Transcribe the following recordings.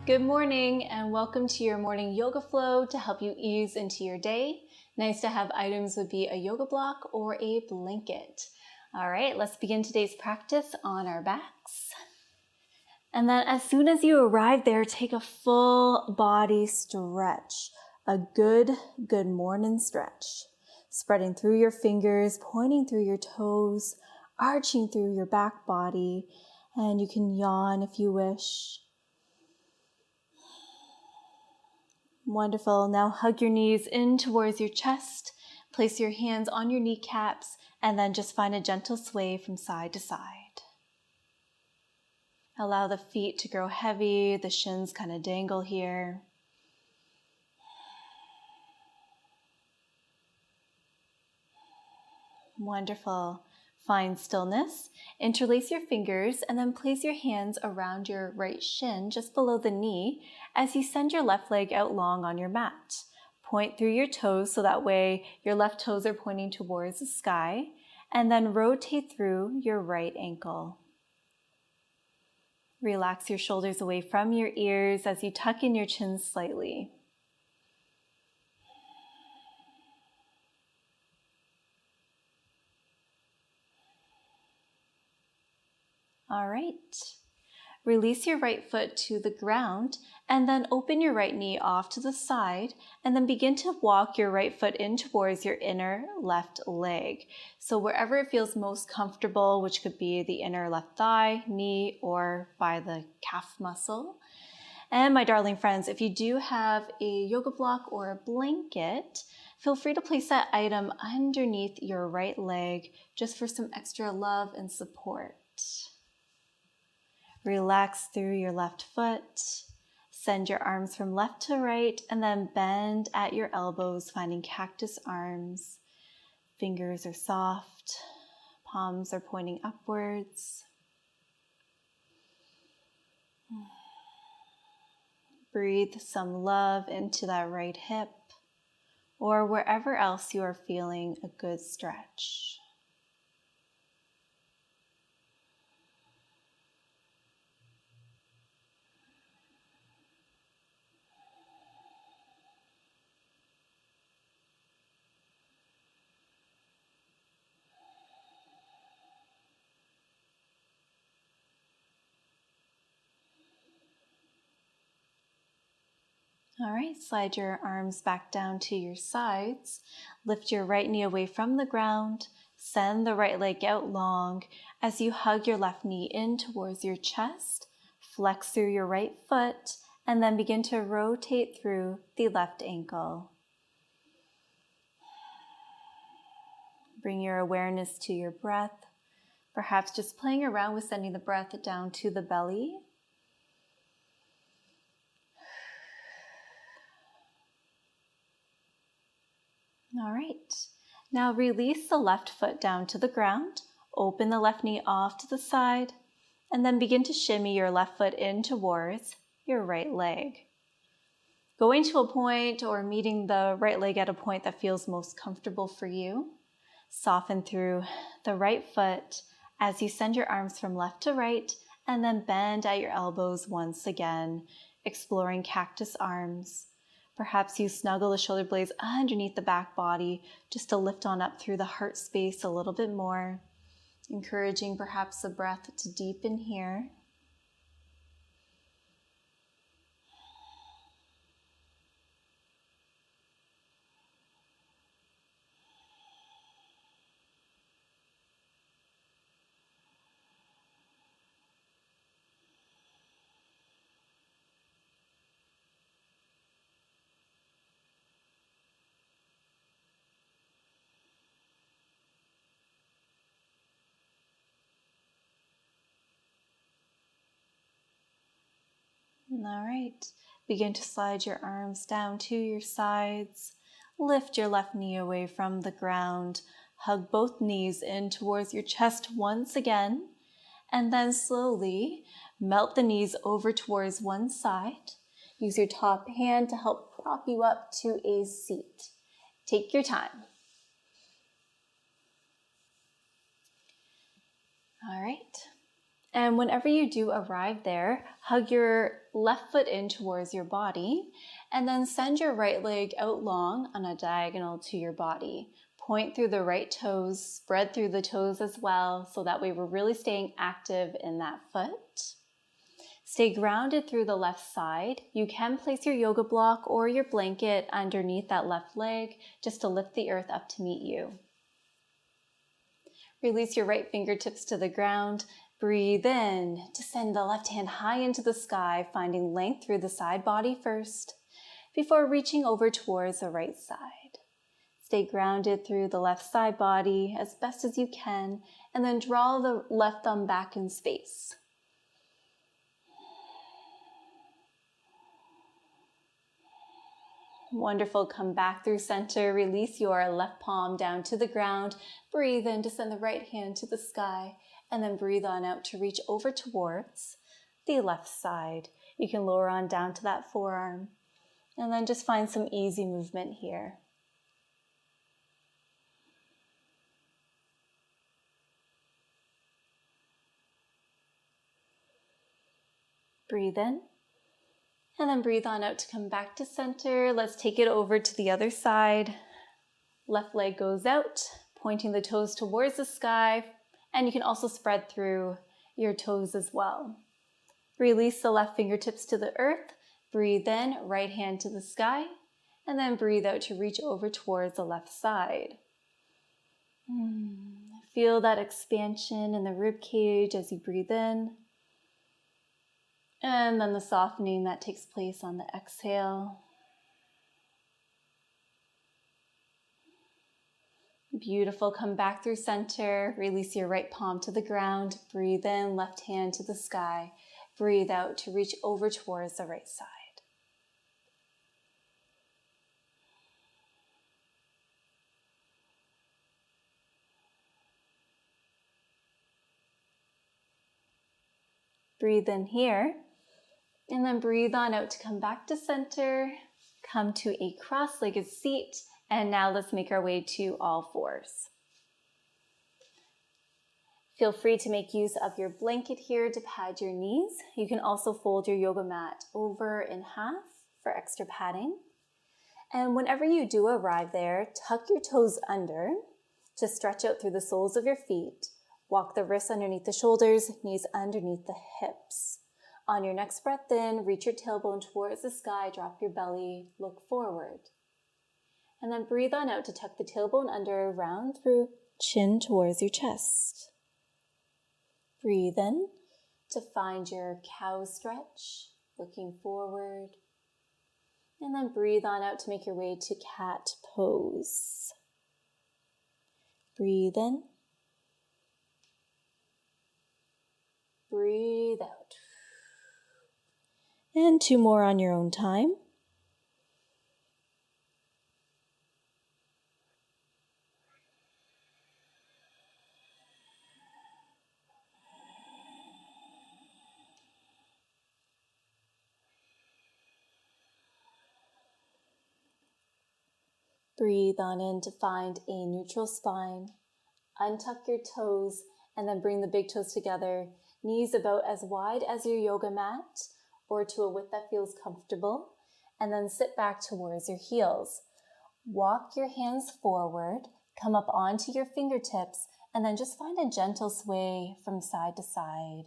Good morning and welcome to your morning yoga flow to help you ease into your day. Nice to have items would be a yoga block or a blanket. All right, let's begin today's practice on our backs. And then as soon as you arrive there, take a full body stretch. A good morning stretch. Spreading through your fingers, pointing through your toes, arching through your back body, and you can yawn if you wish. Wonderful. Now hug your knees in towards your chest. Place your hands on your kneecaps and then just find a gentle sway from side to side. Allow the feet to grow heavy, the shins kind of dangle here. Wonderful. Find stillness. Interlace your fingers and then place your hands around your right shin just below the knee as you send your left leg out long on your mat. Point through your toes so that way your left toes are pointing towards the sky, and then rotate through your right ankle. Relax your shoulders away from your ears as you tuck in your chin slightly. All right. Release your right foot to the ground and then open your right knee off to the side and then begin to walk your right foot in towards your inner left leg. So wherever it feels most comfortable, which could be the inner left thigh, knee, or by the calf muscle. And my darling friends, if you do have a yoga block or a blanket, feel free to place that item underneath your right leg just for some extra love and support. Relax through your left foot. Send your arms from left to right and then bend at your elbows, finding cactus arms. Fingers are soft. Palms are pointing upwards. Breathe some love into that right hip or wherever else you are feeling a good stretch. All right, slide your arms back down to your sides. Lift your right knee away from the ground. Send the right leg out long as you hug your left knee in towards your chest. Flex through your right foot and then begin to rotate through the left ankle. Bring your awareness to your breath, perhaps just playing around with sending the breath down to the belly. All right, now release the left foot down to the ground, open the left knee off to the side, and then begin to shimmy your left foot in towards your right leg. Going to a point or meeting the right leg at a point that feels most comfortable for you. Soften through the right foot as you send your arms from left to right and then bend at your elbows once again, exploring cactus arms. Perhaps you snuggle the shoulder blades underneath the back body just to lift on up through the heart space a little bit more, encouraging perhaps the breath to deepen here. All right, begin to slide your arms down to your sides. Lift your left knee away from the ground. Hug both knees in towards your chest once again. And then slowly melt the knees over towards one side. Use your top hand to help prop you up to a seat. Take your time. All right. And whenever you do arrive there, hug your left foot in towards your body, and then send your right leg out long on a diagonal to your body. Point through the right toes, spread through the toes as well, so that way we're really staying active in that foot. Stay grounded through the left side. You can place your yoga block or your blanket underneath that left leg just to lift the earth up to meet you. Release your right fingertips to the ground. Breathe in to send the left hand high into the sky, finding length through the side body first, before reaching over towards the right side. Stay grounded through the left side body as best as you can, and then draw the left thumb back in space. Wonderful. Come back through center. Release your left palm down to the ground. Breathe in to send the right hand to the sky, and then breathe on out to reach over towards the left side. You can lower on down to that forearm, and then just find some easy movement here. Breathe in, and then breathe on out to come back to center. Let's take it over to the other side. Left leg goes out, pointing the toes towards the sky, and you can also spread through your toes as well. Release the left fingertips to the earth. Breathe in, right hand to the sky, and then breathe out to reach over towards the left side. Feel that expansion in the rib cage as you breathe in. And then the softening that takes place on the exhale. Beautiful. Come back through center. Release your right palm to the ground. Breathe in, left hand to the sky. Breathe out to reach over towards the right side. Breathe in here. And then breathe on out to come back to center. Come to a cross-legged seat. And now let's make our way to all fours. Feel free to make use of your blanket here to pad your knees. You can also fold your yoga mat over in half for extra padding. And whenever you do arrive there, tuck your toes under. Just stretch out through the soles of your feet. Walk the wrists underneath the shoulders, knees underneath the hips. On your next breath in, reach your tailbone towards the sky, drop your belly, look forward. And then breathe on out to tuck the tailbone under, round through, chin towards your chest. Breathe in to find your cow stretch, looking forward. And then breathe on out to make your way to cat pose. Breathe in. Breathe out. And 2 more on your own time. Breathe on in to find a neutral spine. Untuck your toes and then bring the big toes together. Knees about as wide as your yoga mat or to a width that feels comfortable. And then sit back towards your heels. Walk your hands forward, come up onto your fingertips, and then just find a gentle sway from side to side.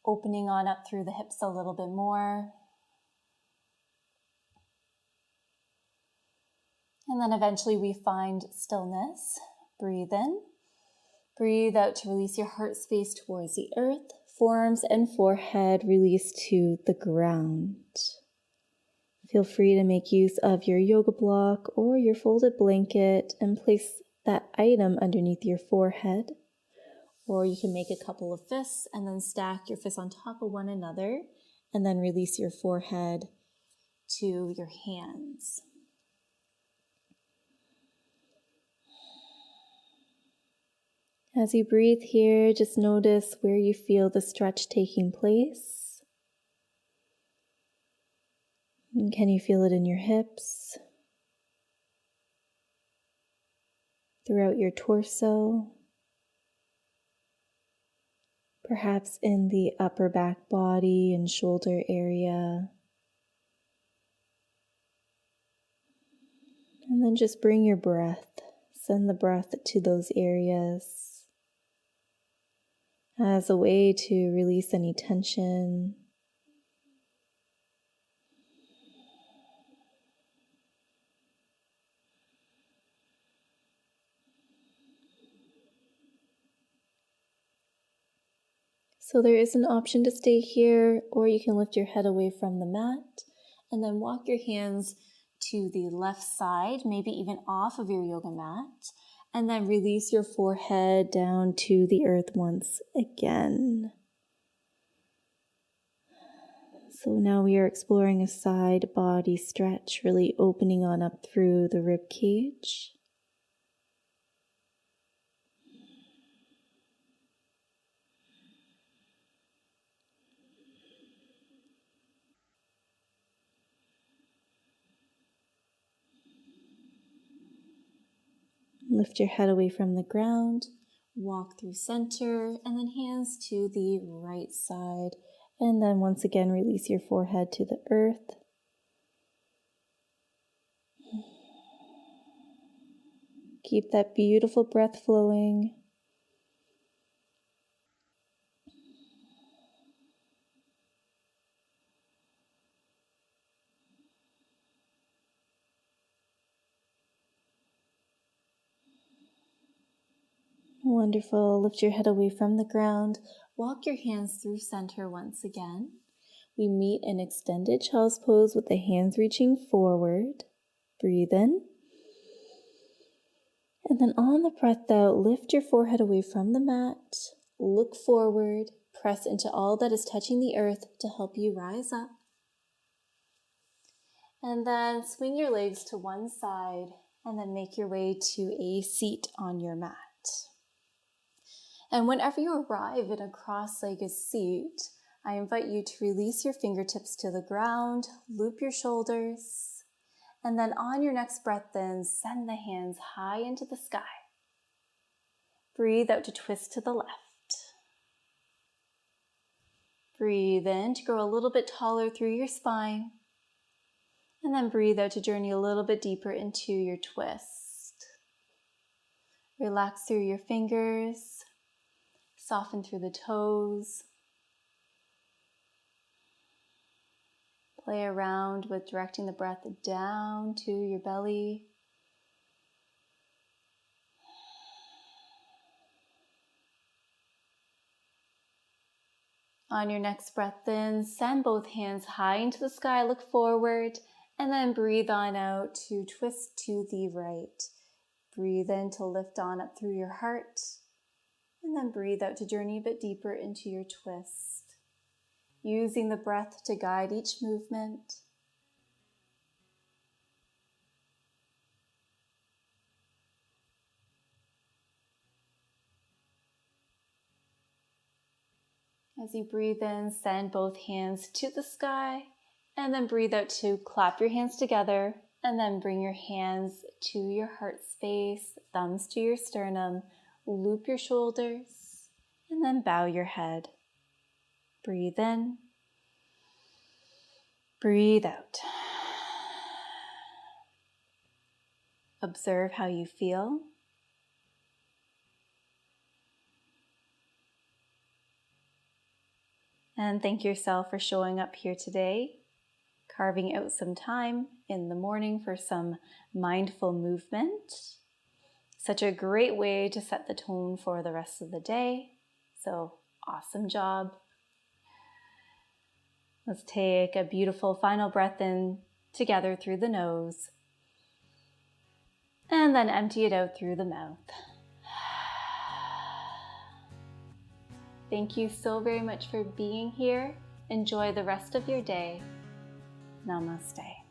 Opening on up through the hips a little bit more. And then eventually we find stillness. Breathe in. Breathe out to release your heart space towards the earth. Forearms and forehead release to the ground. Feel free to make use of your yoga block or your folded blanket and place that item underneath your forehead. Or you can make a couple of fists and then stack your fists on top of one another and then release your forehead to your hands. As you breathe here, just notice where you feel the stretch taking place. And can you feel it in your hips? Throughout your torso? perhaps in the upper back body and shoulder area. And then just bring your breath, send the breath to those areas as a way to release any tension. So there is an option to stay here, or you can lift your head away from the mat and then walk your hands to the left side, maybe even off of your yoga mat, and then release your forehead down to the earth once again. So now we are exploring a side body stretch, really opening on up through the rib cage. Lift your head away from the ground, walk through center, and then hands to the right side. And then once again, release your forehead to the earth. Keep that beautiful breath flowing. Wonderful. Lift your head away from the ground. Walk your hands through center once again. We meet in extended child's pose with the hands reaching forward. Breathe in. And then on the breath out, lift your forehead away from the mat. Look forward. Press into all that is touching the earth to help you rise up. And then swing your legs to one side and then make your way to a seat on your mat. And whenever you arrive in a cross-legged seat, I invite you to release your fingertips to the ground, loop your shoulders, and then on your next breath in, send the hands high into the sky. Breathe out to twist to the left. Breathe in to grow a little bit taller through your spine. And then breathe out to journey a little bit deeper into your twist. Relax through your fingers. Soften through the toes. Play around with directing the breath down to your belly. On your next breath in, send both hands high into the sky, look forward, and then breathe on out to twist to the right. Breathe in to lift on up through your heart, and then breathe out to journey a bit deeper into your twist. Using the breath to guide each movement. As you breathe in, send both hands to the sky, and then breathe out to clap your hands together, and then bring your hands to your heart space, thumbs to your sternum, loop your shoulders, and then bow your head. Breathe in, breathe out. Observe how you feel. And thank yourself for showing up here today, carving out some time in the morning for some mindful movement. Such a great way to set the tone for the rest of the day. So awesome job. Let's take a beautiful final breath in together through the nose. And then empty it out through the mouth. Thank you so very much for being here. Enjoy the rest of your day. Namaste.